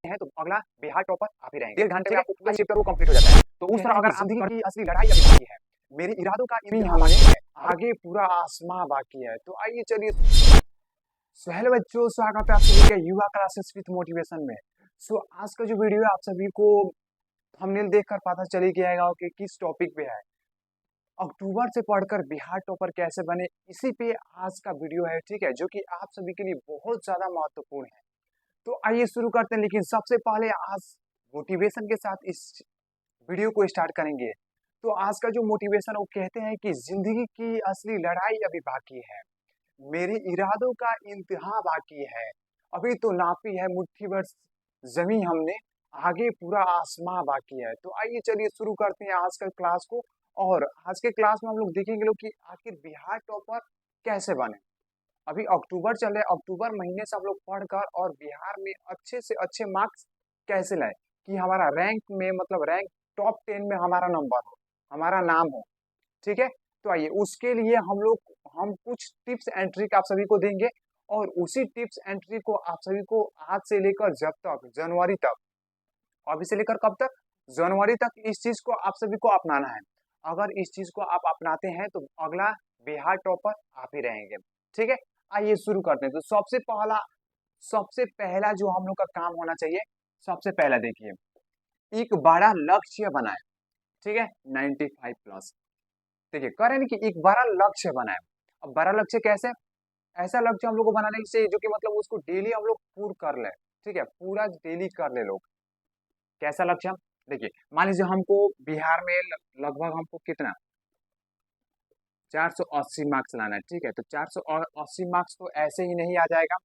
हैं तो अगला बिहार टॉपर आप ही रहेंगे। 1.5 घंटे में आपको पूरा चैप्टर वो कंप्लीट हो जाता है। तो उस तरह अगर आप जिंदगी की असली लड़ाई अभी बाकी है, मेरे इरादों का इंतहा बाकी है, आगे पूरा आसमां बाकी है। तो आइए चलिए हेलो बच्चों, स्वागत है आप सभी के युवा क्लासेस विद मोटिवेशन में। आज का जो वीडियो है आप सभी को थंबनेल देखकर पता चल ही गया कि किस टॉपिक पे है। अक्टूबर से पढ़कर बिहार टॉपर कैसे बने, इसी पे आज का वीडियो है, ठीक है, जो कि आप सभी के लिए बहुत ज्यादा महत्वपूर्ण है। तो आइए शुरू करते हैं, लेकिन सबसे पहले आज मोटिवेशन के साथ इस वीडियो को स्टार्ट करेंगे। तो आज का जो मोटिवेशन है वो कहते हैं कि जिंदगी की असली लड़ाई अभी बाकी है, मेरे इरादों का इंतहा बाकी है, अभी तो नापी है मुट्ठी भर जमीन हमने, आगे पूरा आसमां बाकी है। तो आइए चलिए शुरू करते हैं आज का क्लास को। और आज के क्लास में हम लोग देखेंगे लोग कि आखिर बिहार टॉपर कैसे बने। अभी अक्टूबर चल रहा है, अक्टूबर महीने से हम लोग पढ़कर और बिहार में अच्छे से अच्छे मार्क्स कैसे लाए कि हमारा रैंक में मतलब रैंक टॉप 10 में हमारा नंबर हो, हमारा नाम हो, ठीक है। तो आइए उसके लिए हम कुछ टिप्स एंड ट्रिक आप सभी को देंगे, और उसी टिप्स एंड ट्रिक को आप सभी को आज से लेकर जब तक जनवरी तक, अभी से लेकर कब तक, जनवरी तक इस चीज को आप सभी को अपनाना है। अगर इस चीज को आप अपनाते हैं तो अगला बिहार टॉपर आप ही रहेंगे, ठीक है। आइए शुरू करते हैं। तो सबसे पहला जो हम लोग का काम होना चाहिए, सबसे पहला देखिए, एक बड़ा लक्ष्य बनाए, ठीक है, 95 प्लस। देखिए कह रहे हैं कि एक बड़ा लक्ष्य बनाए। अब बड़ा लक्ष्य कैसे, ऐसा लक्ष्य हम लोग को बनाने से जो कि मतलब उसको डेली हम लोग पूर्ण कर ले, ठीक है, पूरा डेली कर ले लोग। कैसा लक्ष्य, देखिए मान लीजिए हमको बिहार में लगभग हमको कितना 480 मार्क्स लाना है, ठीक है। तो 480 मार्क्स तो ऐसे ही नहीं आ जाएगा।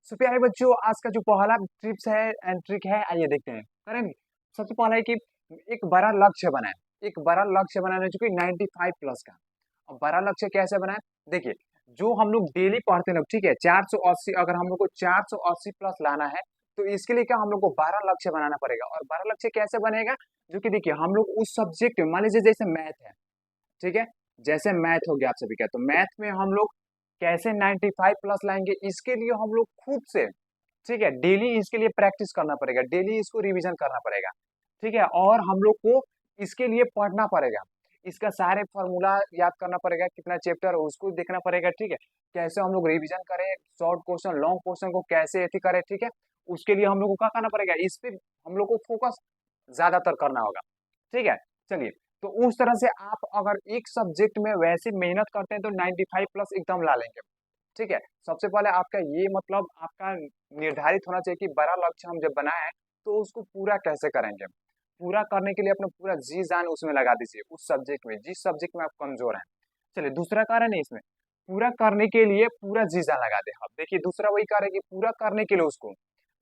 सो प्यारे बच्चों, आज का जो पहला टिप्स है एंड ट्रिक है, आइए देखते हैं, करेंगे। सबसे पहला है कि एक बड़ा लक्ष्य बनाए, एक बड़ा लक्ष्य बनाना है जो कि 95 प्लस का। अब बड़ा लक्ष्य कैसे बनाए, देखिए जो हम लोग डेली पढ़ते हैं, ठीक है, 480, अगर हम लोग को 480 प्लस लाना है तो इसके लिए क्या हम लोग को बड़ा लक्ष्य बनाना पड़ेगा। और बड़ा लक्ष्य कैसे बनेगा, जो कि देखिए हम लोग उस सब्जेक्ट में, मान लीजिए जैसे मैथ है, ठीक है, जैसे मैथ हो गया आप सभी का, तो मैथ में हम लोग कैसे 95 प्लस लाएंगे, इसके लिए हम लोग खुद से, ठीक है, डेली इसके लिए प्रैक्टिस करना पड़ेगा, डेली इसको रिवीजन करना पड़ेगा, ठीक है। और हम लोग को इसके लिए पढ़ना पड़ेगा, इसका सारे फॉर्मूला याद करना पड़ेगा, कितना चैप्टर है उसको देखना पड़ेगा, ठीक है। कैसे हम लोग रिवीजन करें, शॉर्ट क्वेश्चन लॉन्ग क्वेश्चन को कैसे एथी करें, ठीक है। उसके लिए हम लोग को क्या करना पड़ेगा, इस पे हम लोग को फोकस ज्यादातर करना होगा, ठीक है। चलिए, तो उस तरह से आप अगर एक सब्जेक्ट में वैसे मेहनत करते हैं तो 95 प्लस एकदम ला लेंगे, ठीक है। सबसे पहले आपका ये मतलब आपका निर्धारित होना चाहिए कि बड़ा लक्ष्य हम जब बनाए तो उसको पूरा कैसे करेंगे। पूरा करने के लिए अपना पूरा जी जान उसमें लगा दीजिए, उस सब्जेक्ट में, जिस सब्जेक्ट में आप कमजोर हैं। चलिए दूसरा कारण है इसमें, पूरा करने के लिए पूरा जी जान लगा दे। अब देखिए दूसरा वही कार्य कि पूरा करने के लिए उसको,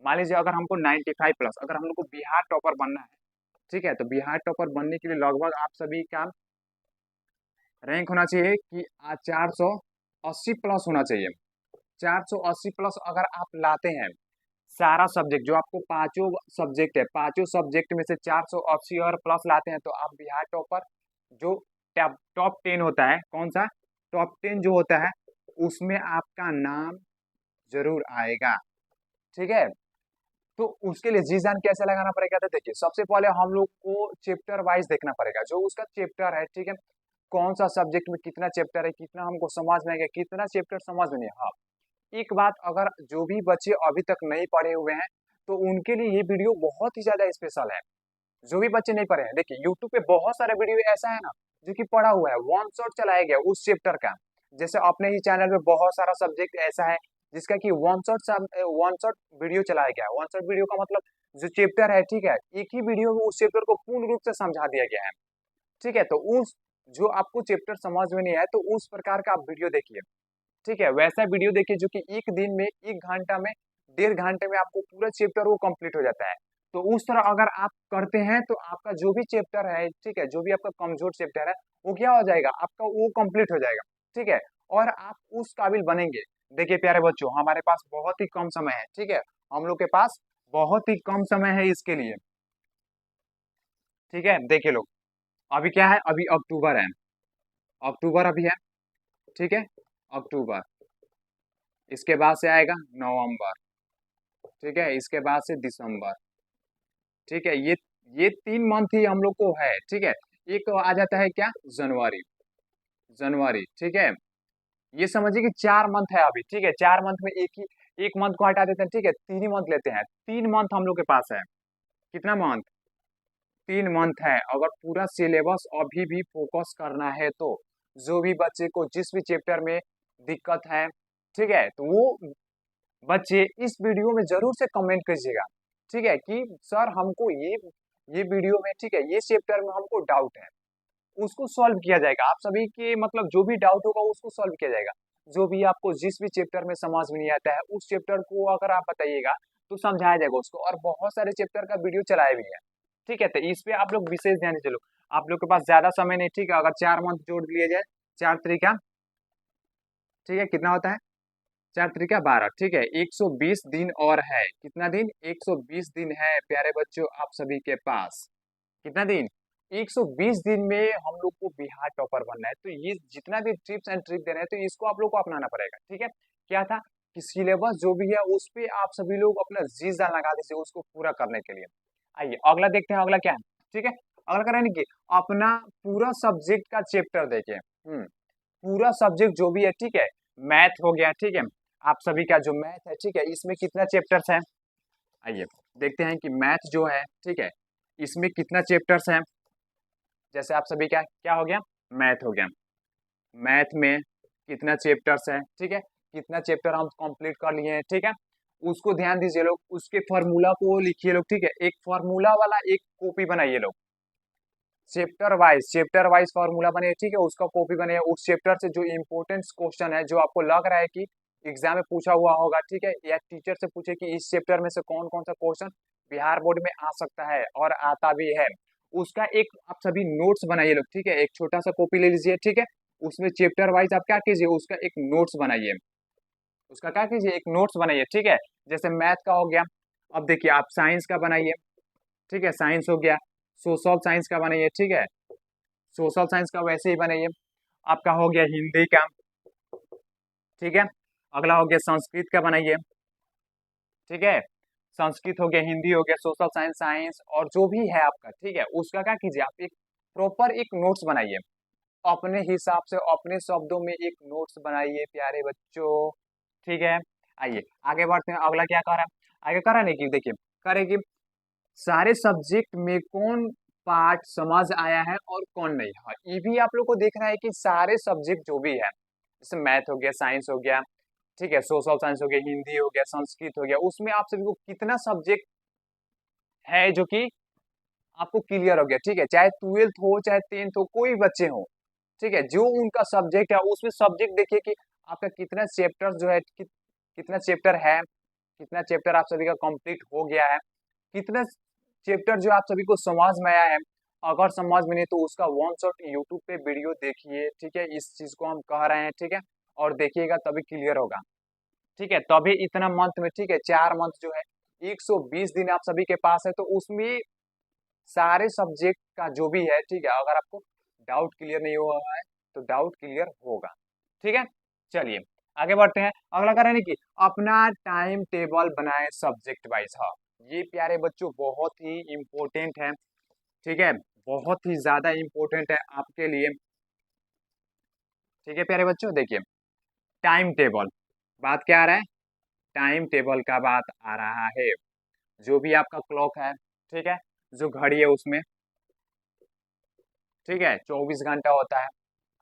मान लीजिए अगर हमको 95 प्लस, अगर हम लोग को बिहार टॉपर बनना है, ठीक है, तो बिहार टॉपर बनने के लिए लगभग आप सभी का रैंक होना चाहिए कि 480 प्लस होना चाहिए। 480 प्लस अगर आप लाते हैं, सारा सब्जेक्ट जो आपको पांचों सब्जेक्ट है, पांचों सब्जेक्ट में से 480 और प्लस लाते हैं तो आप बिहार टॉपर, जो टॉप 10 होता है, कौन सा टॉप 10 जो होता है उसमें आपका नाम जरूर आएगा, ठीक है। तो उसके लिए जी जान कैसे लगाना पड़ेगा, तो देखिए सबसे पहले हम लोग को चैप्टर वाइज देखना पड़ेगा, जो उसका चैप्टर है, ठीक है, कौन सा सब्जेक्ट में कितना चैप्टर है, कितना हमको समझ में आएगा, कितना चैप्टर समझ में नहीं। हाँ, एक बात, अगर जो भी बच्चे अभी तक नहीं पढ़े हुए हैं तो उनके लिए ये वीडियो बहुत ही ज्यादा स्पेशल है। जो भी बच्चे नहीं पढ़े हैं, देखिए यूट्यूब पे बहुत सारे वीडियो ऐसा है ना जो कि पढ़ा हुआ है, वन शॉट चलाया गया उस चैप्टर का। जैसे अपने ही चैनल पे बहुत सारा सब्जेक्ट ऐसा है जिसका कि वन शॉट वीडियो चलाया गया। वन शॉट वीडियो का मतलब जो चैप्टर है, ठीक है, एक ही वीडियो में उस चैप्टर को पूर्ण रूप से समझा दिया गया है, ठीक है। तो उस जो आपको चैप्टर समझ में नहीं आया तो उस प्रकार का आप वीडियो देखिए, ठीक है, वैसा वीडियो देखिए जो कि एक दिन में, 1 घंटा में, 1.5 घंटे में आपको पूरा चैप्टर वो कंप्लीट हो जाता है। तो उस तरह अगर आप करते हैं तो आपका जो भी चैप्टर है, ठीक है, जो भी आपका कमजोर चैप्टर है वो क्या हो जाएगा, आपका वो कंप्लीट हो जाएगा, ठीक है। और आप उस काबिल बनेंगे। देखिए प्यारे बच्चों, हमारे पास बहुत ही कम समय है, ठीक है, हम लोग के पास बहुत ही कम समय है इसके लिए, ठीक है। देखिए लोग, अभी क्या है, अभी अक्टूबर है, अक्टूबर अभी है, ठीक है, अक्टूबर, इसके बाद से आएगा नवंबर, ठीक है, इसके बाद से दिसंबर, ठीक है, ये 3 मंथ ही हम लोग को है, ठीक है। एक आ जाता है क्या, जनवरी, जनवरी, ठीक है। ये समझिए कि 4 मंथ है अभी, ठीक है। 4 मंथ में एक मंथ को हटा देते हैं, ठीक है, 3 ही मंथ लेते हैं। 3 मंथ हम लोग के पास है। कितना मंथ, 3 मंथ है। अगर पूरा सिलेबस अभी भी फोकस करना है तो जो भी बच्चे को जिस भी चैप्टर में दिक्कत है, ठीक है, तो वो बच्चे इस वीडियो में जरूर से कमेंट कीजिएगा, ठीक है, कि सर हमको ये वीडियो में, ठीक है, ये चैप्टर में हमको डाउट है, उसको सॉल्व किया जाएगा। आप सभी के मतलब जो भी डाउट होगा उसको सॉल्व किया जाएगा। जो भी आपको जिस भी चैप्टर में समझ में नहीं आता है उस चैप्टर को अगर आप बताइएगा तो समझाया जाएगा उसको, और बहुत सारे चैप्टर का वीडियो चलाया भी है, ठीक है। तो इस पे आप लोग विशेष ध्यान दीजिए। आप लोग के पास ज्यादा समय नहीं, ठीक है। अगर 4 मंथ जोड़ लिया जाए, 4 तरीका, ठीक है, कितना होता है, 4 तरीका 12, ठीक है। 120 दिन और है। कितना दिन, 120 दिन है प्यारे बच्चों आप सभी के पास। कितना दिन, 120 दिन में हम लोग को बिहार टॉपर बनना है। तो ये जितना भी टिप्स एंड ट्रिक दे रहे हैं तो इसको आप लोग को अपनाना पड़ेगा, ठीक है। क्या था कि सिलेबस जो भी है उस पे आप सभी लोग अपना जी जान लगा दीजिए उसको पूरा करने के लिए। आइए अगला देखते हैं, अगला क्या है, ठीक है। अगला करें कि अपना पूरा सब्जेक्ट का चैप्टर देखिए। पूरा सब्जेक्ट जो भी है, ठीक है, मैथ हो गया, ठीक है। आप सभी का जो मैथ है, ठीक है, इसमें कितना चैप्टर्स है, आइए देखते हैं कि मैथ जो है, ठीक है, इसमें कितना चैप्टर्स हैं। जैसे आप सभी का क्या हो गया, मैथ हो गया। मैथ में कितना चैप्टर्स है, ठीक है, कितना चैप्टर हम कंप्लीट कर लिए हैं, ठीक है। उसको ध्यान दीजिए लोग, उसके फॉर्मूला को लिखिए लोग, ठीक है। एक फॉर्मूला वाला एक कॉपी बनाइए लोग, चैप्टर वाइज फॉर्मूला बने, ठीक है, उसका कॉपी बने। उस चैप्टर से जो इम्पोर्टेंट क्वेश्चन है, जो आपको लग रहा है कि एग्जाम में पूछा हुआ होगा, ठीक है, या टीचर से पूछे कि इस चैप्टर में से कौन कौन सा क्वेश्चन बिहार बोर्ड में आ सकता है और आता भी है, उसका एक आप सभी नोट्स बनाइए लोग, ठीक है। एक छोटा सा कॉपी ले लीजिए, ठीक है। उसमें चैप्टर वाइज आप क्या कीजिए, उसका एक नोट्स बनाइए, उसका क्या कीजिए, एक नोट्स बनाइए, ठीक है। जैसे मैथ का हो गया, अब देखिए आप साइंस का बनाइए, ठीक है, साइंस हो गया। सोशल साइंस का बनाइए, ठीक है, सोशल साइंस का वैसे ही बनाइए। आपका हो गया हिंदी का, ठीक है। अगला हो गया संस्कृत का बनाइए, ठीक है। संस्कृत हो गया, हिंदी हो गया, सोशल साइंस, साइंस और जो भी है आपका, ठीक है, उसका क्या कीजिए, आप एक प्रॉपर एक नोट्स बनाइए, अपने हिसाब से अपने शब्दों में एक नोट्स बनाइए प्यारे बच्चों, ठीक है। आइए आगे बढ़ते हैं, अगला क्या कर रहा है, आगे कर रहा है नहीं कि देखिए, करे कि सारे सब्जेक्ट में कौन पार्ट समझ आया है और कौन नहीं है। ये भी आप लोग को देखना है कि सारे सब्जेक्ट जो भी है, जैसे मैथ हो गया, साइंस हो गया, ठीक है, सोशल साइंस हो गया, हिंदी हो गया, संस्कृत हो गया, उसमें आप सभी को कितना सब्जेक्ट है जो कि आपको क्लियर हो गया, ठीक है। चाहे 12th हो चाहे 10th हो, कोई बच्चे हो, ठीक है, जो उनका सब्जेक्ट है उसमें सब्जेक्ट देखिए कि आपका कितना चैप्टर जो है, कितना चैप्टर है, कितना चैप्टर आप सभी का कंप्लीट हो गया है, कितना चैप्टर जो आप सभी को समझ में आया है। अगर समझ में नहीं तो उसका वन शॉट यूट्यूब पे वीडियो देखिए, ठीक है, इस चीज को हम कह रहे हैं, ठीक है, और देखिएगा तभी क्लियर होगा, ठीक है। तभी इतना मंथ में, ठीक है, 4 मंथ जो है 120 दिन आप सभी के पास है, तो उसमें सारे सब्जेक्ट का जो भी है, ठीक है, अगर आपको डाउट क्लियर नहीं हुआ है तो डाउट क्लियर होगा, ठीक है। चलिए आगे बढ़ते हैं, अगला कह रहे हैं कि अपना टाइम टेबल बनाए सब्जेक्ट वाइज। हाँ, ये प्यारे बच्चों बहुत ही इंपॉर्टेंट है, ठीक है, बहुत ही ज्यादा इंपॉर्टेंट है आपके लिए, ठीक है प्यारे बच्चों। देखिए टाइम टेबल, बात क्या आ रहा है, टाइम टेबल का बात आ रहा है। जो भी आपका क्लॉक है, ठीक है, जो घड़ी है उसमें, ठीक है, 24 घंटा होता है।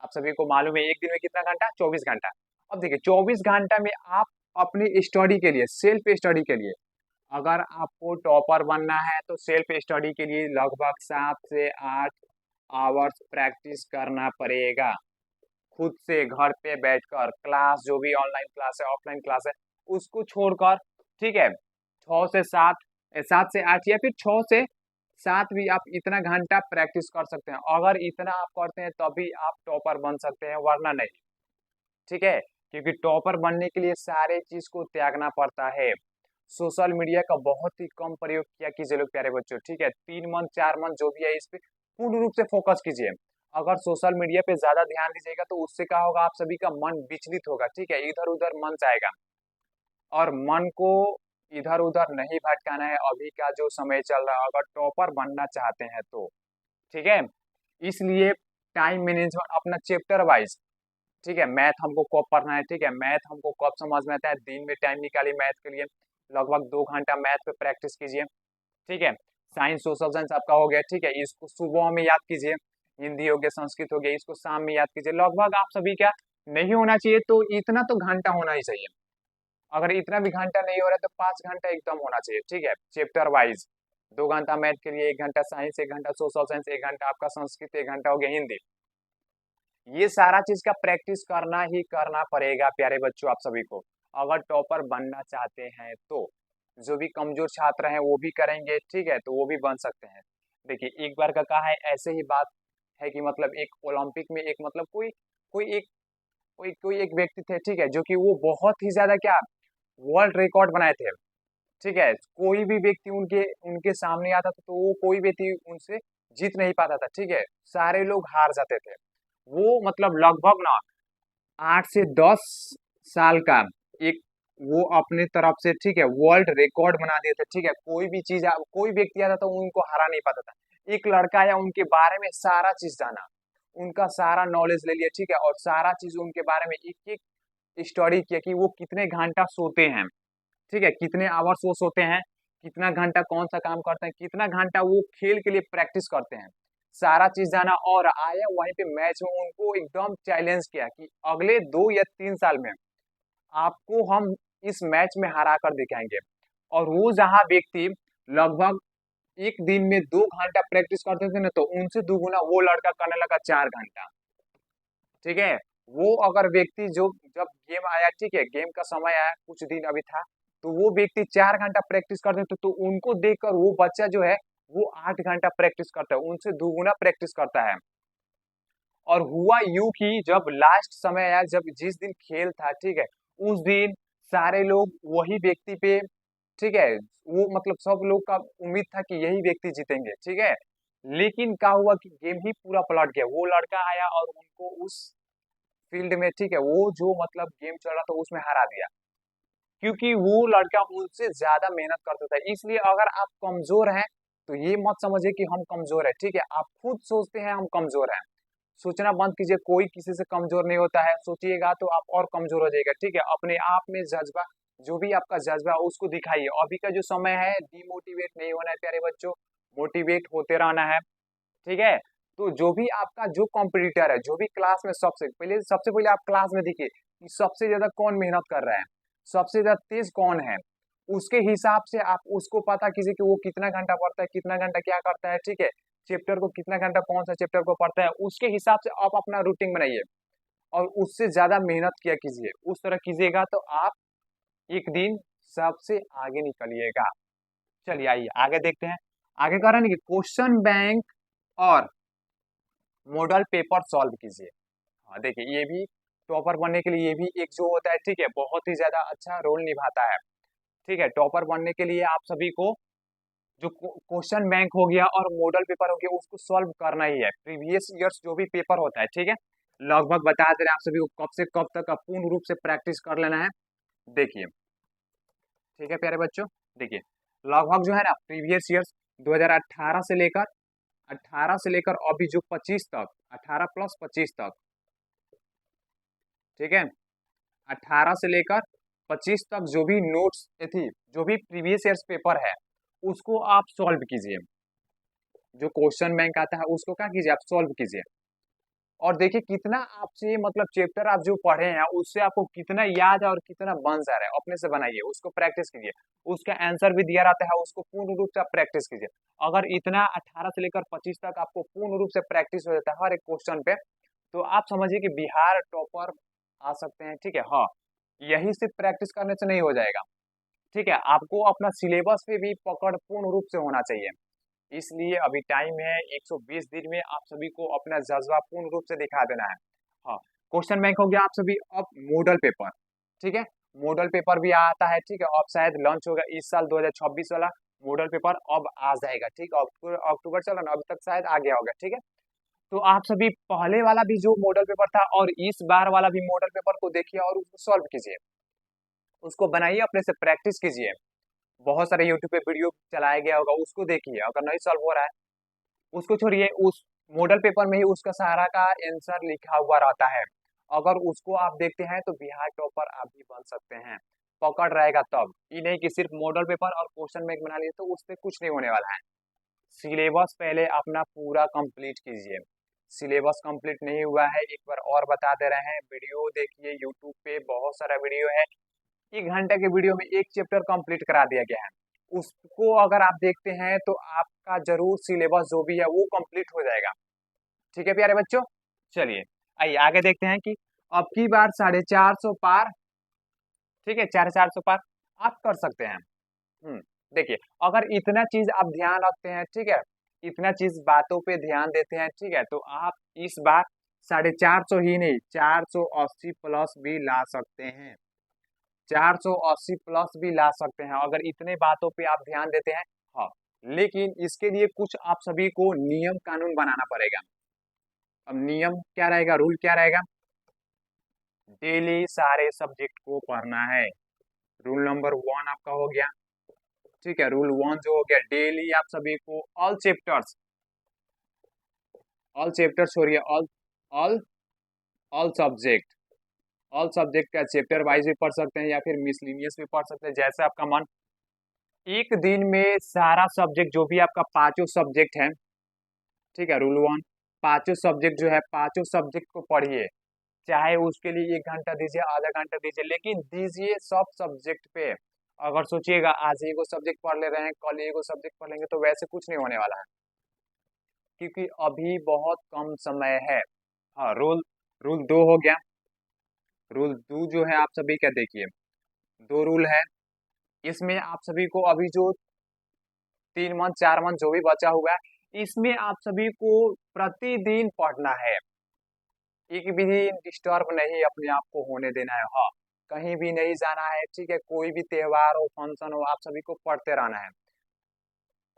आप सभी को मालूम है एक दिन में कितना घंटा, 24 घंटा। अब देखिए 24 घंटा में आप अपनी स्टडी के लिए, सेल्फ स्टडी के लिए, अगर आपको टॉपर बनना है तो सेल्फ स्टडी के लिए लगभग 7 से 8 आवर्स प्रैक्टिस करना पड़ेगा, खुद से घर पे बैठकर। क्लास जो भी ऑनलाइन क्लास है, ऑफलाइन क्लास है, उसको छोड़कर, ठीक है, 6 से 7, 7 से 8 या फिर 6 से 7 भी आप इतना घंटा प्रैक्टिस कर सकते हैं। अगर इतना आप करते हैं तभी आप टॉपर बन सकते हैं, वरना नहीं, ठीक है। क्योंकि टॉपर बनने के लिए सारे चीज को त्यागना पड़ता है। सोशल मीडिया का बहुत ही कम प्रयोग किया कीजिए लोग प्यारे बच्चों, ठीक है। 3 मंथ 4 मंथ जो भी है इस पे पूर्ण रूप से फोकस कीजिए। अगर सोशल मीडिया पे ज्यादा ध्यान दीजिएगा तो उससे क्या होगा, आप सभी का मन विचलित होगा, ठीक है, इधर उधर मन जाएगा, और मन को इधर उधर नहीं भटकाना है। अभी का जो समय चल रहा है, अगर टॉपर बनना चाहते हैं तो ठीक है, इसलिए टाइम मैनेजमेंट अपना चैप्टर वाइज, ठीक है, मैथ हमको कब पढ़ना है, ठीक है, मैथ हमको कब समझ में आता है, दिन में टाइम निकालिए मैथ के लिए, लगभग 2 घंटा मैथ पे प्रैक्टिस कीजिए, ठीक है। साइंस सोशल साइंस आपका हो गया, ठीक है, इसको सुबह में याद कीजिए, हिंदी हो गया, संस्कृत हो गया, इसको शाम में याद कीजिए। लगभग आप सभी क्या नहीं होना चाहिए तो इतना तो घंटा होना ही चाहिए। अगर इतना भी घंटा नहीं हो रहा है तो 5 घंटा एकदम होना चाहिए, ठीक है, चैप्टर वाइज। 2 घंटा मैथ के लिए, 1 घंटा साइंस, 1 घंटा सोशल साइंस, 1 घंटा आपका संस्कृत, 1 घंटा हो गया हिंदी। ये सारा चीज का प्रैक्टिस करना ही करना पड़ेगा प्यारे बच्चों आप सभी को, अगर टॉपर बनना चाहते हैं तो। जो भी कमजोर छात्र हैं वो भी करेंगे, ठीक है, तो वो भी बन सकते हैं। देखिए एक बार का कहा है, ऐसे ही बात है कि मतलब एक ओलंपिक में एक मतलब कोई कोई एक व्यक्ति थे, ठीक है, जो कि वो बहुत ही ज्यादा क्या वर्ल्ड रिकॉर्ड बनाए थे, ठीक है। कोई भी व्यक्ति उनके उनके सामने आता था तो वो कोई व्यक्ति उनसे जीत नहीं पाता था, ठीक है, सारे लोग हार जाते थे। वो मतलब लगभग ना 8 से 10 साल का एक वो अपने तरफ से, ठीक है, वर्ल्ड रिकॉर्ड बना दिए थे, ठीक है। कोई भी चीज कोई व्यक्ति आता था उनको हरा नहीं पाता था। एक लड़का आया, उनके बारे में सारा चीज जाना, उनका सारा नॉलेज ले लिया, ठीक है, और सारा चीज उनके बारे में एक एक स्टडी किया कि वो कितने घंटा सोते हैं, ठीक है, कितने आवर्स वो सोते हैं, कितना घंटा कौन सा काम करते हैं, कितना घंटा वो खेल के लिए प्रैक्टिस करते हैं, सारा चीज जाना। और आया वहीं पे मैच में उनको एकदम चैलेंज किया कि अगले 2 या 3 साल में आपको हम इस मैच में हरा कर दिखाएंगे। और वो जहाँ व्यक्ति लगभग एक दिन में 2 घंटा प्रैक्टिस करते थे ना, तो उनसे दुगुना वो लड़का करने लगा 4 घंटा, ठीक है। वो अगर व्यक्ति जो जब गेम आया, ठीक है, गेम का समय आया, कुछ दिन अभी था, तो वो व्यक्ति 4 घंटा प्रैक्टिस करते थे, तो उनको देखकर वो बच्चा जो है वो 8 घंटा प्रैक्टिस करता है, उनसे दुगुना प्रैक्टिस करता है। और हुआ यूं कि जब लास्ट समय आया, जब जिस दिन खेल था, ठीक है, उस दिन सारे लोग वही व्यक्ति पे, ठीक है, वो मतलब सब लोग का उम्मीद था कि यही व्यक्ति जीतेंगे, ठीक है। लेकिन क्या हुआ कि गेम ही पूरा पलट गया, वो लड़का आया और उनको उस फील्ड में, ठीक है, वो जो मतलब गेम चल रहा था उसमें हरा दिया, क्योंकि वो लड़का उनसे ज्यादा मेहनत करता था। इसलिए अगर आप कमजोर हैं तो ये मत समझिए कि हम कमजोर है, ठीक है, आप खुद सोचते हैं हम कमजोर हैं, सोचना बंद कीजिए, कोई किसी से कमजोर नहीं होता है, सोचिएगा तो आप और कमजोर हो जाएगा, ठीक है। अपने आप में जज्बा, जो भी आपका जज्बा है उसको दिखाइए। अभी का जो समय है डिमोटिवेट नहीं होना है प्यारे बच्चों, मोटिवेट होते रहना है, ठीक है। तो जो भी आपका जो कॉम्पिटिटर है, जो भी क्लास में सबसे पहले आप क्लास में देखिए कि सबसे ज्यादा कौन मेहनत कर रहा है, सबसे ज्यादा तेज कौन है, उसके हिसाब से आप उसको पता कीजिए कि वो कितना घंटा पढ़ता है, कितना घंटा क्या करता है, ठीक है, चैप्टर को कितना घंटा कौन सा चैप्टर को पढ़ता है, उसके हिसाब से आप अपना रूटीन बनाइए और उससे ज्यादा मेहनत किया कीजिए। उस तरह कीजिएगा तो आप एक दिन सबसे आगे निकलिएगा। चलिए आइए आगे देखते हैं। आगे कह रहे हैं कि क्वेश्चन बैंक और मॉडल पेपर सॉल्व कीजिए। हाँ देखिए, ये भी टॉपर बनने के लिए ये भी एक जो होता है, ठीक है, बहुत ही ज्यादा अच्छा रोल निभाता है, ठीक है। टॉपर बनने के लिए आप सभी को जो क्वेश्चन बैंक हो गया और मॉडल पेपर हो गया उसको सॉल्व करना ही है, प्रीवियस ईयर्स जो भी पेपर होता है, ठीक है, लगभग बता दे रहे हैं आप सभी को कब से कब तक का पूर्ण रूप से प्रैक्टिस कर लेना है। देखिए ठीक है प्यारे बच्चों, देखिए लगभग जो है ना प्रीवियस ईयर्स 2018 से लेकर अभी जो 25 तक, 18+25 तक, ठीक है, 18 से लेकर 25 तक जो भी नोट्स थी, जो भी प्रीवियस ईयर्स पेपर है उसको आप सॉल्व कीजिए। जो क्वेश्चन बैंक आता है उसको क्या कीजिए, आप सॉल्व कीजिए। और देखिए कितना आपसे मतलब चैप्टर आप जो पढ़े हैं उससे आपको कितना याद है और कितना बन जा रहा है, अपने से बनाइए, उसको प्रैक्टिस कीजिए। उसका आंसर भी दिया रहता है, उसको पूर्ण रूप से आप प्रैक्टिस कीजिए। अगर इतना 18 से लेकर 25 तक आपको पूर्ण रूप से प्रैक्टिस हो जाता है हर एक क्वेश्चन पे, तो आप समझिए कि बिहार टॉपर आ सकते हैं, ठीक है। हाँ, यही सिर्फ प्रैक्टिस करने से नहीं हो जाएगा, ठीक है, आपको अपना सिलेबस पे भी पकड़ पूर्ण रूप से होना चाहिए। इसलिए अभी टाइम है, 120 दिन में आप सभी को अपना जज्बा पूर्ण रूप से दिखा देना है। हाँ, क्वेश्चन बैंक हो गया आप सभी। अब मॉडल पेपर, ठीक है, मॉडल पेपर भी आता है, ठीक है, अब शायद लॉन्च होगा इस साल 2026 वाला मॉडल पेपर अब आ जाएगा, ठीक है, अक्टूबर चला ना, अभी तक शायद आ गया होगा, ठीक है। तो आप सभी पहले वाला भी जो मॉडल पेपर था और इस बार वाला भी मॉडल पेपर को देखिए और उसको सॉल्व कीजिए, उसको बनाइए, अपने से प्रैक्टिस कीजिए। बहुत सारे यूट्यूब पे वीडियो चलाया गया होगा, उसको देखिए। अगर नहीं सॉल्व हो रहा है उसको छोड़िए, उस मॉडल पेपर में ही उसका सारा का आंसर लिखा हुआ रहता है। अगर उसको आप देखते हैं तो बिहार टॉपर आप भी बन सकते हैं, पकड़ रहेगा तब। ये नहीं कि सिर्फ मॉडल पेपर और क्वेश्चन बैंक बना लिए तो उससे कुछ नहीं होने वाला है। सिलेबस पहले अपना पूरा कंप्लीट कीजिए। सिलेबस कंप्लीट नहीं हुआ है, एक बार और बता दे रहे हैं, वीडियो देखिए यूट्यूब पे बहुत सारा वीडियो है। 1 घंटे के वीडियो में एक चैप्टर कंप्लीट करा दिया गया है। उसको अगर आप देखते हैं तो आपका जरूर सिलेबस जो भी है वो कंप्लीट हो जाएगा। ठीक है प्यारे बच्चों, चलिए आइए आगे देखते हैं कि अब की बार 450 पार, ठीक है 450 पार आप कर सकते हैं। देखिए, अगर इतना चीज आप ध्यान रखते हैं, ठीक है, इतना चीज बातों पे ध्यान देते हैं, ठीक है, तो आप इस बार 450 ही नहीं 480 प्लस भी ला सकते हैं। 480 प्लस भी ला सकते हैं अगर इतने बातों पे आप ध्यान देते हैं। हाँ, लेकिन इसके लिए कुछ आप सभी को नियम कानून बनाना पड़ेगा। अब नियम क्या रहेगा, रूल क्या रहेगा? डेली सारे सब्जेक्ट को पढ़ना है। रूल नंबर 1 आपका हो गया, ठीक है। रूल 1 जो हो गया, डेली आप सभी को ऑल चैप्टर छोड़िए, all all all subject, all subject का चैप्टर वाइज भी पढ़ सकते हैं या फिर मिसलिनियस भी पढ़ सकते हैं, जैसे आपका मन। एक दिन में सारा सब्जेक्ट जो भी आपका पांचों सब्जेक्ट है, ठीक है, रूल 1, पांचों सब्जेक्ट जो है पांचों सब्जेक्ट को पढ़िए। चाहे उसके लिए 1 घंटा दीजिए, आधा घंटा दीजिए, लेकिन दीजिए सब सब्जेक्ट पे। अगर सोचिएगा आज एगो सब्जेक्ट पढ़ ले रहे हैं कल एगो सब्जेक्ट पढ़ लेंगे, तो वैसे कुछ नहीं होने वाला है, क्योंकि अभी बहुत कम समय है। हाँ, रूल रूल 2 हो गया। रूल 2 जो है आप सभी क्या देखिए, 2 रूल है। इसमें आप सभी को अभी जो 3 मंथ 4 मंथ जो भी बचा हुआ है, इसमें आप सभी को प्रतिदिन पढ़ना है। एक भी डिस्टर्ब नहीं अपने आप को होने देना है। हाँ, कहीं भी नहीं जाना है, ठीक है, कोई भी त्योहार हो फंक्शन हो आप सभी को पढ़ते रहना है।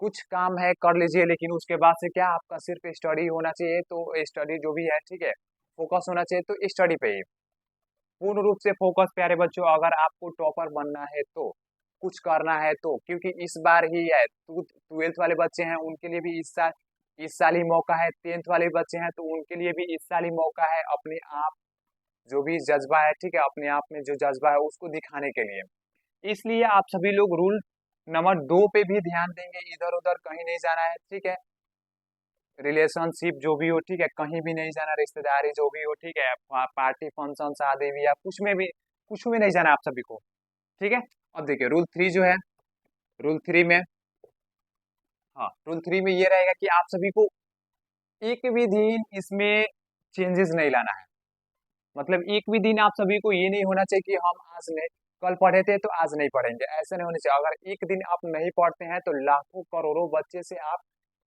कुछ काम है कर लीजिए, लेकिन उसके बाद से क्या आपका सिर्फ स्टडी होना चाहिए, तो स्टडी जो भी है, ठीक है, फोकस होना चाहिए तो स्टडी पे ही पूर्ण रूप से फोकस। प्यारे बच्चों, अगर आपको टॉपर बनना है तो कुछ करना है तो, क्योंकि इस बार ही है, 12th वाले बच्चे हैं उनके लिए भी इस साल ही मौका है, 10th वाले बच्चे हैं तो उनके लिए भी इस साल ही मौका है, अपने आप जो भी जज्बा है, ठीक है, अपने आप में जो जज्बा है उसको दिखाने के लिए। इसलिए आप सभी लोग रूल नंबर 2 पे भी ध्यान देंगे, इधर उधर कहीं नहीं जाना है, ठीक है। रिलेशनशिप जो भी हो, ठीक है, कहीं भी नहीं जाना, रिश्तेदारी जो भी हो, ठीक है, पार्टी फंक्शन शादी भी या कुछ में नहीं जाना आप सभी को, ठीक है। अब देखिए रूल 3 जो है, रूल 3 में, हाँ, रूल 3 में ये रहेगा कि आप सभी को एक भी दिन इसमें चेंजेस नहीं लाना है। मतलब एक भी दिन आप सभी को ये नहीं होना चाहिए कि हम आज नहीं, कल पढ़े थे तो आज नहीं पढ़ेंगे, ऐसा नहीं होना चाहिए। अगर एक दिन आप नहीं पढ़ते हैं तो लाखों करोड़ों बच्चे से आप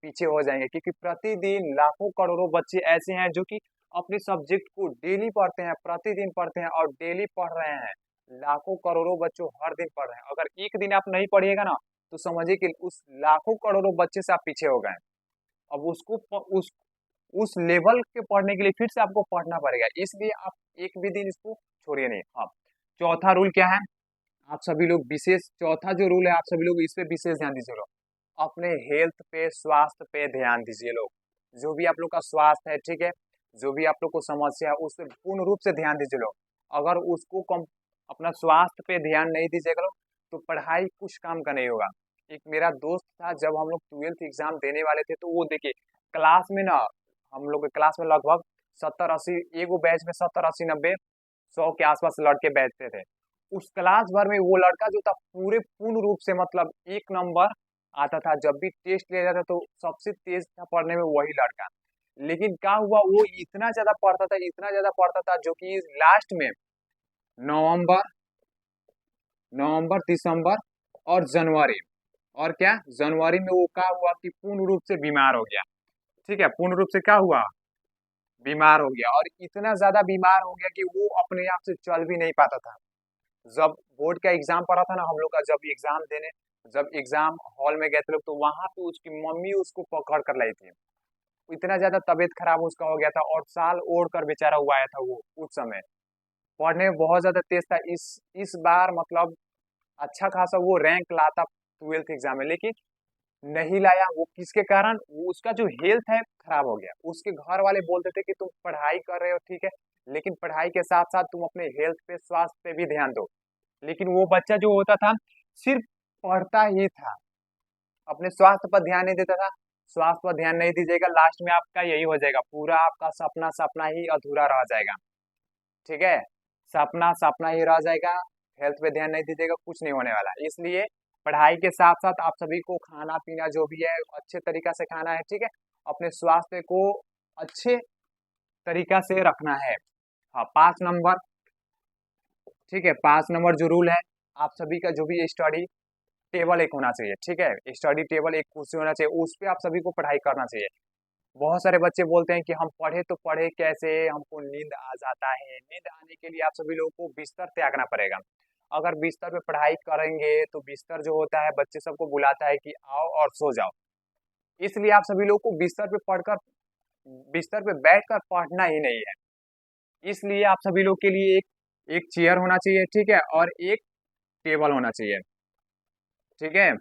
पीछे हो जाएंगे, क्योंकि प्रतिदिन लाखों करोड़ों बच्चे ऐसे हैं जो कि अपने सब्जेक्ट को डेली पढ़ते हैं, प्रतिदिन पढ़ते हैं और डेली पढ़ रहे हैं। लाखों करोड़ों बच्चों हर दिन पढ़ रहे हैं। अगर एक दिन आप नहीं पढ़िएगा ना, तो समझिए कि उस लाखों करोड़ों बच्चे से आप पीछे हो गए। अब उस लेवल के पढ़ने के लिए फिर से आपको पढ़ना पड़ेगा, इसलिए आप एक भी दिन इसको छोड़िए नहीं। हाँ, चौथा रूल क्या है, आप सभी लोग विशेष, चौथा जो रूल है आप सभी लोग इस पे विशेष ध्यान दीजिए लोग। अपने हेल्थ पे, स्वास्थ्य पे ध्यान दीजिए लोग। जो भी आप लोग का स्वास्थ्य है, ठीक है, जो भी आप लोग को समस्या है उस पर पूर्ण रूप से ध्यान दीजिए लोग। अगर उसको कम अपना स्वास्थ्य पे ध्यान नहीं दीजिएगा लोग, तो पढ़ाई कुछ काम का नहीं होगा। एक मेरा दोस्त था, जब हम लोग 12th एग्जाम देने वाले थे, तो वो देखिए क्लास में ना, हम लोग के क्लास में लगभग 70-80, एगो बैच में 70-80-90-100 के आसपास लड़के बैठते थे। उस क्लास भर में वो लड़का जो था पूरे पूर्ण रूप से मतलब 1 नंबर आता था। जब भी टेस्ट लिया जाता तो सबसे तेज था पढ़ने में वही लड़का। लेकिन क्या हुआ, वो इतना ज्यादा पढ़ता था, इतना ज्यादा पढ़ता था, जो कि लास्ट में नवंबर नवंबर दिसंबर और जनवरी, और क्या जनवरी में वो क्या हुआ कि पूर्ण रूप से बीमार हो गया। ठीक है, पूर्ण रूप से क्या हुआ, बीमार हो गया। और इतना ज्यादा बीमार हो गया कि वो अपने आप से चल भी नहीं पाता था। जब बोर्ड का एग्जाम पड़ा था ना हम लोग का, जब एग्जाम हॉल में गए थे लोग, तो वहां पे उसकी मम्मी उसको पकड़ कर लाई थी। इतना ज्यादा तबीयत खराब उसका हो गया था, और साल ओढ़ कर बेचारा हुआ आया था वो उस समय। पढ़ने में बहुत ज्यादा तेज था। इस बार मतलब अच्छा खासा वो रैंक लाता, ट्वेल्थ एग्जाम में, लेकिन नहीं लाया। वो किसके कारण? वो उसका जो हेल्थ है खराब हो गया। उसके घर वाले बोलते थे कि तुम पढ़ाई कर रहे हो ठीक है, लेकिन पढ़ाई के साथ साथ तुम अपने हेल्थ पे, स्वास्थ्य पे भी ध्यान दो। लेकिन वो बच्चा जो होता था सिर्फ पढ़ता ही था, अपने स्वास्थ्य पर ध्यान नहीं देता था। स्वास्थ्य पर ध्यान नहीं दीजिएगा, लास्ट में आपका यही हो जाएगा, पूरा आपका सपना सपना ही अधूरा रह जाएगा। ठीक है, सपना सपना ही रह जाएगा। हेल्थ पे ध्यान नहीं दीजिएगा, कुछ नहीं होने वाला। इसलिए पढ़ाई के साथ साथ आप सभी को खाना पीना जो भी है अच्छे तरीका से खाना है। ठीक है, अपने स्वास्थ्य को अच्छे तरीका से रखना है। हाँ, 5 नंबर। ठीक है, 5 नंबर जो रूल है, आप सभी का जो भी स्टडी टेबल एक होना चाहिए। ठीक है, स्टडी टेबल एक कुर्सी होना चाहिए, उस पे आप सभी को पढ़ाई करना चाहिए। बहुत सारे बच्चे बोलते हैं कि हम पढ़े तो पढ़े कैसे, हमको नींद आ जाता है। नींद आने के लिए आप सभी लोगों को बिस्तर त्यागना पड़ेगा। अगर बिस्तर पे पढ़ाई करेंगे तो बिस्तर जो होता है बच्चे सबको बुलाता है कि आओ और सो जाओ। इसलिए आप सभी लोगों को बिस्तर पे पढ़कर, बिस्तर पे बैठकर पढ़ना ही नहीं है। इसलिए आप सभी लोग के लिए एक एक चेयर होना चाहिए। ठीक है, और एक टेबल होना चाहिए। ठीक है,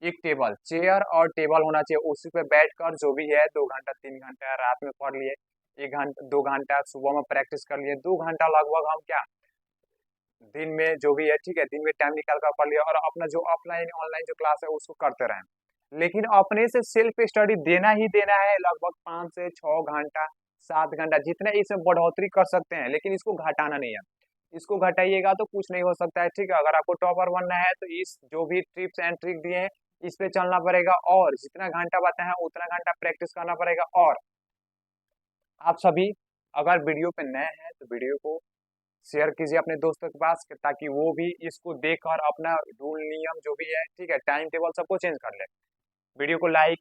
एक टेबल, चेयर और टेबल होना चाहिए। उसी पे बैठकर जो भी है 2 घंटा 3 घंटा रात में पढ़ लिए, 1 घंटा 2 घंटा सुबह में प्रैक्टिस कर लिए, 2 घंटा लगभग हम क्या दिन में जो भी है, ठीक है, दिन में टाइम निकाल कर पढ़ लिया। और अपना जो ऑफलाइन ऑनलाइन जो क्लास है उसको करते रहें। लेकिन अपने से सेल्फ स्टडी देना ही देना है, लगभग 5 से 6 घंटा 7 घंटा, जितने इसमें बढ़ोतरी कर सकते हैं, लेकिन इसको घटाना नहीं है। इसको घटाइएगा तो कुछ नहीं हो सकता है। ठीक है, अगर आपको टॉपर बनना है तो इस जो भी टिप्स एंड ट्रिक दिए हैं इस पे चलना पड़ेगा, और जितना घंटा बताए हैं उतना घंटा प्रैक्टिस करना पड़ेगा। और आप सभी अगर वीडियो पे नए हैं तो वीडियो को शेयर कीजिए अपने दोस्तों के पास, ताकि वो भी इसको देखकर अपना रूल नियम जो भी है, ठीक है, टाइम टेबल सबको चेंज कर ले। वीडियो को लाइक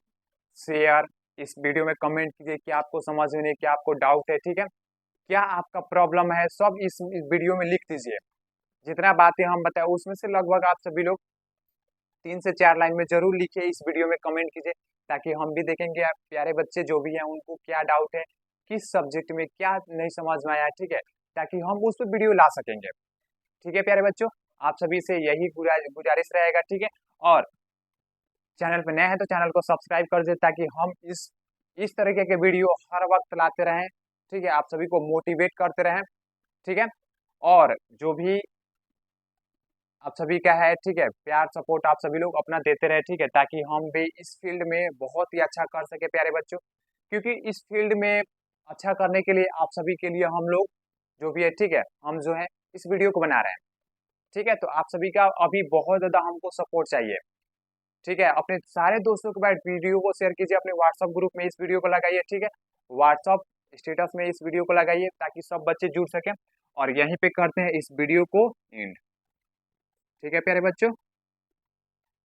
शेयर, इस वीडियो में कमेंट कीजिए कि आपको समझ में नहीं, क्या आपको डाउट है। ठीक है, क्या आपका प्रॉब्लम है, सब इस वीडियो में लिख दीजिए। जितना बातें हम बताए उसमें से लगभग आप सभी लोग 3 से 4 लाइन में जरूर लिखिए, इस वीडियो में कमेंट कीजिए, ताकि हम भी देखेंगे आप प्यारे बच्चे जो भी हैं उनको क्या डाउट है, किस सब्जेक्ट में क्या नहीं समझ में आया। ठीक है, ताकि हम उस पर वीडियो ला सकेंगे। ठीक है प्यारे बच्चों, आप सभी से यही गुजारिश रहेगा। ठीक है, और चैनल पे नए हैं तो चैनल को सब्सक्राइब कर दे, ताकि हम इस तरीके के वीडियो हर वक्त लाते रहें। ठीक है, आप सभी को मोटिवेट करते रहें। ठीक है, और जो भी आप सभी का है, ठीक है, प्यार सपोर्ट आप सभी लोग अपना देते रहे। ठीक है, ताकि हम भी इस फील्ड में बहुत ही अच्छा कर सके प्यारे बच्चों। क्योंकि इस फील्ड में अच्छा करने के लिए आप सभी के लिए हम लोग जो भी है, ठीक है, हम जो है इस वीडियो को बना रहे हैं। ठीक है, तो आप सभी का अभी बहुत ज्यादा हमको सपोर्ट चाहिए। ठीक है, अपने सारे दोस्तों के बाद वीडियो को शेयर कीजिए, अपने व्हाट्सएप ग्रुप में इस वीडियो को लगाइए। ठीक है, व्हाट्सएप स्टेटस में इस वीडियो को लगाइए, ताकि सब बच्चे जुड़ सकें। और यहीं पे करते हैं इस वीडियो को एंड। ठीक है प्यारे बच्चों,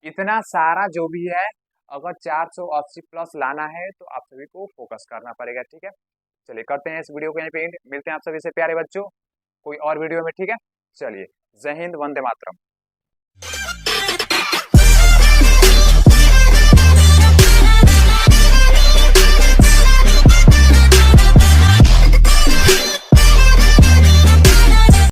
इतना सारा जो भी है, अगर 480 प्लस लाना है तो आप सभी को फोकस करना पड़ेगा। ठीक है, चलिए करते हैं इस वीडियो को यहीं पे एंड। मिलते हैं आप सभी से प्यारे बच्चों कोई और वीडियो में। ठीक है, चलिए, जय हिंद, वंदे मातरम।